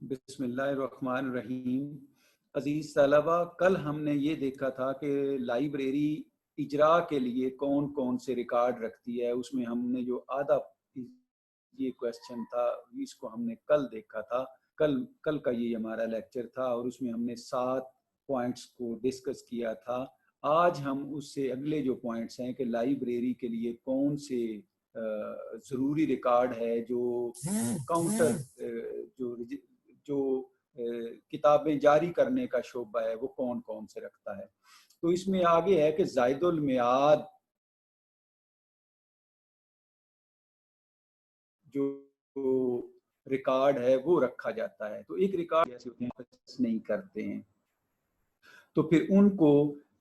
بسم اللہ الرحمن الرحیم۔ عزیز طلبہ، کل ہم نے یہ دیکھا تھا کہ لائبریری اجرا کے لیے کون کون سے ریکارڈ رکھتی ہے۔ اس میں ہم نے جو آدھا یہ کویسچن تھا اس کو ہم نے کل دیکھا تھا۔ کل کا یہ ہمارا لیکچر تھا اور اس میں ہم نے 7 پوائنٹس کو ڈسکس کیا تھا۔ آج ہم اس سے اگلے جو پوائنٹس ہیں کہ لائبریری کے لیے کون سے ضروری ریکارڈ ہے جو کاؤنٹر جو کتابیں جاری کرنے کا شعبہ ہے وہ کون کون سے رکھتا ہے۔ تو اس میں آگے ہے کہ زائد المیعاد جو ریکارڈ ہے وہ رکھا جاتا ہے۔ تو ایک ریکارڈ ایسے ہوتے ہیں نہیں کرتے ہیں تو پھر ان کو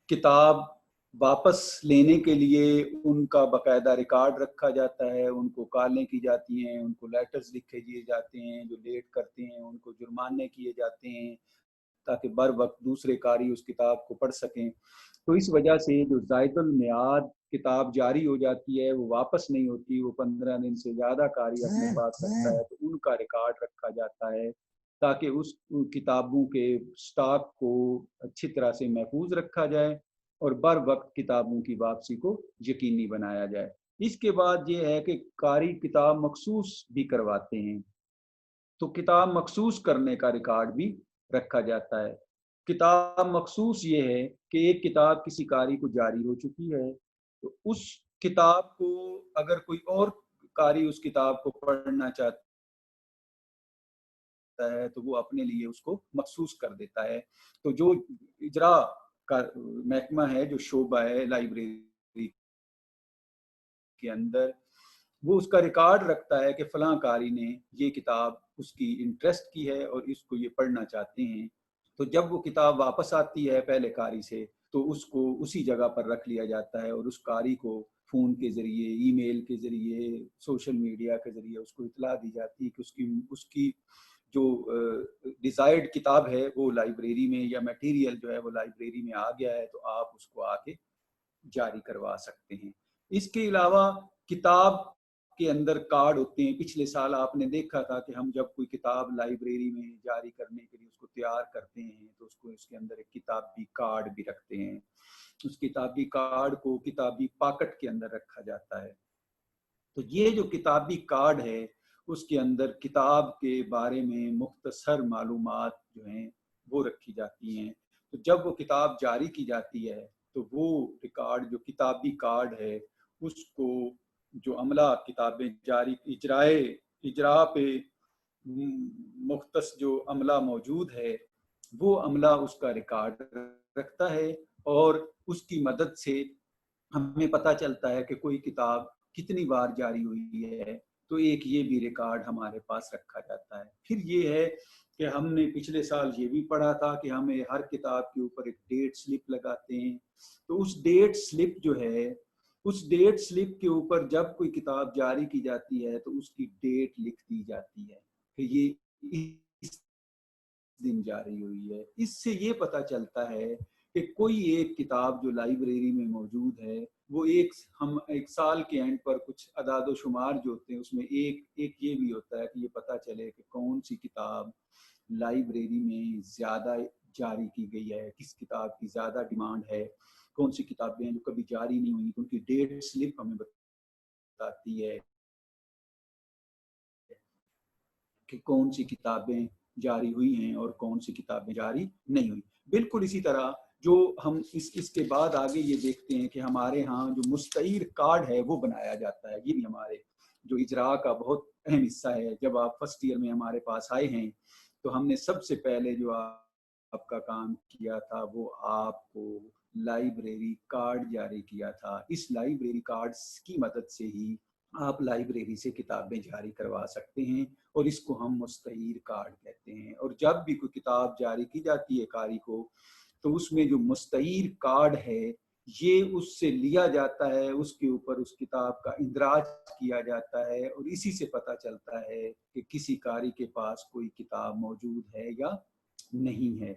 کتاب واپس لینے کے لیے ان کا باقاعدہ ریکارڈ رکھا جاتا ہے، ان کو کالیں کی جاتی ہیں، ان کو لیٹرز لکھے دیے جاتے ہیں، جو لیٹ کرتے ہیں ان کو جرمانے کیے جاتے ہیں تاکہ بر وقت دوسرے قاری اس کتاب کو پڑھ سکیں۔ تو اس وجہ سے جو زائد المیعاد کتاب جاری ہو جاتی ہے وہ واپس نہیں ہوتی، وہ 15 دن سے زیادہ قاری اپنے پاس رکھتا ہے تو ان کا ریکارڈ رکھا جاتا ہے تاکہ اس کتابوں کے سٹاک کو اچھی طرح سے محفوظ رکھا جائے اور بر وقت کتابوں کی واپسی کو یقینی بنایا جائے۔ اس کے بعد یہ ہے کہ قاری کتاب مخصوص بھی کرواتے ہیں تو کتاب مخصوص کرنے کا ریکارڈ بھی رکھا جاتا ہے۔ کتاب مخصوص یہ ہے کہ ایک کتاب کسی قاری کو جاری ہو چکی ہے تو اس کتاب کو اگر کوئی اور قاری اس کتاب کو پڑھنا چاہتا ہے تو وہ اپنے لیے اس کو مخصوص کر دیتا ہے۔ تو جو اجرا کا محکمہ ہے، جو شعبہ ہے لائبریری کے اندر، وہ اس کا ریکارڈ رکھتا ہے کہ فلاں قاری نے یہ کتاب اس کی انٹرسٹ کی ہے اور اس کو یہ پڑھنا چاہتے ہیں۔ تو جب وہ کتاب واپس آتی ہے پہلے قاری سے تو اس کو اسی جگہ پر رکھ لیا جاتا ہے اور اس قاری کو فون کے ذریعے، ای میل کے ذریعے، سوشل میڈیا کے ذریعے اس کو اطلاع دی جاتی ہے کہ اس کی جو ڈیزائرڈ کتاب ہے وہ لائبریری میں، یا میٹیریل جو ہے وہ لائبریری میں آ گیا ہے تو آپ اس کو آ کے جاری کروا سکتے ہیں۔ اس کے علاوہ کتاب کے اندر کارڈ ہوتے ہیں۔ پچھلے سال آپ نے دیکھا تھا کہ ہم جب کوئی کتاب لائبریری میں جاری کرنے کے لیے اس کو تیار کرتے ہیں تو اس کے اندر ایک کتابی کارڈ بھی رکھتے ہیں۔ اس کتابی کارڈ کو کتابی پاکٹ کے اندر رکھا جاتا ہے۔ تو یہ جو کتابی کارڈ ہے اس کے اندر کتاب کے بارے میں مختصر معلومات جو ہیں وہ رکھی جاتی ہیں۔ تو جب وہ کتاب جاری کی جاتی ہے تو وہ ریکارڈ جو کتابی کارڈ ہے اس کو جو عملہ کتابیں جاری اجرا پہ مختص جو عملہ موجود ہے وہ عملہ اس کا ریکارڈ رکھتا ہے اور اس کی مدد سے ہمیں پتہ چلتا ہے کہ کوئی کتاب کتنی بار جاری ہوئی ہے، تو ایک یہ بھی ریکارڈ ہمارے پاس رکھا جاتا ہے۔ پھر یہ ہے کہ ہم نے پچھلے سال یہ بھی پڑھا تھا کہ ہمیں ہر کتاب کے اوپر ایک ڈیٹ سلپ لگاتے ہیں۔ تو اس ڈیٹ سلپ جو ہے، اس ڈیٹ سلپ کے اوپر جب کوئی کتاب جاری کی جاتی ہے تو اس کی ڈیٹ لکھ دی جاتی ہے کہ یہ اس دن جاری ہوئی ہے۔ اس سے یہ پتہ چلتا ہے کہ کوئی ایک کتاب جو لائبریری میں موجود ہے وہ ہم ایک سال کے اینڈ پر کچھ اعداد و شمار جو ہوتے ہیں اس میں ایک یہ بھی ہوتا ہے کہ یہ پتہ چلے کہ کون سی کتاب لائبریری میں زیادہ جاری کی گئی ہے، کس کتاب کی زیادہ ڈیمانڈ ہے، کون سی کتابیں جو کبھی جاری نہیں ہوئی ان کی ڈیٹ سلپ ہمیں بتاتی ہے کہ کون سی کتابیں جاری ہوئی ہیں اور کون سی کتابیں جاری نہیں ہوئی۔ بالکل اسی طرح جو ہم اس کے بعد آگے یہ دیکھتے ہیں کہ ہمارے ہاں جو مستعیر کارڈ ہے وہ بنایا جاتا ہے۔ یہ بھی ہمارے جو اجراء کا بہت اہم حصہ ہے۔ جب آپ فرسٹ ایئر میں ہمارے پاس آئے ہیں تو ہم نے سب سے پہلے جو آپ کا کام کیا تھا وہ آپ کو لائبریری کارڈ جاری کیا تھا۔ اس لائبریری کارڈ کی مدد سے ہی آپ لائبریری سے کتابیں جاری کروا سکتے ہیں اور اس کو ہم مستعیر کارڈ کہتے ہیں۔ اور جب بھی کوئی کتاب جاری کی جاتی ہے قاری کو تو اس میں جو مستعیر کارڈ ہے یہ اس سے لیا جاتا ہے، اس کے اوپر اس کتاب کا اندراج کیا جاتا ہے اور اسی سے پتہ چلتا ہے کہ کسی قاری کے پاس کوئی کتاب موجود ہے یا نہیں ہے۔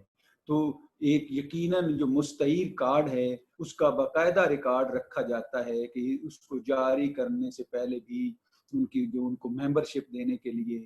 تو ایک یقیناً جو مستعیر کارڈ ہے اس کا باقاعدہ ریکارڈ رکھا جاتا ہے کہ اس کو جاری کرنے سے پہلے بھی ان کو ممبرشپ دینے کے لیے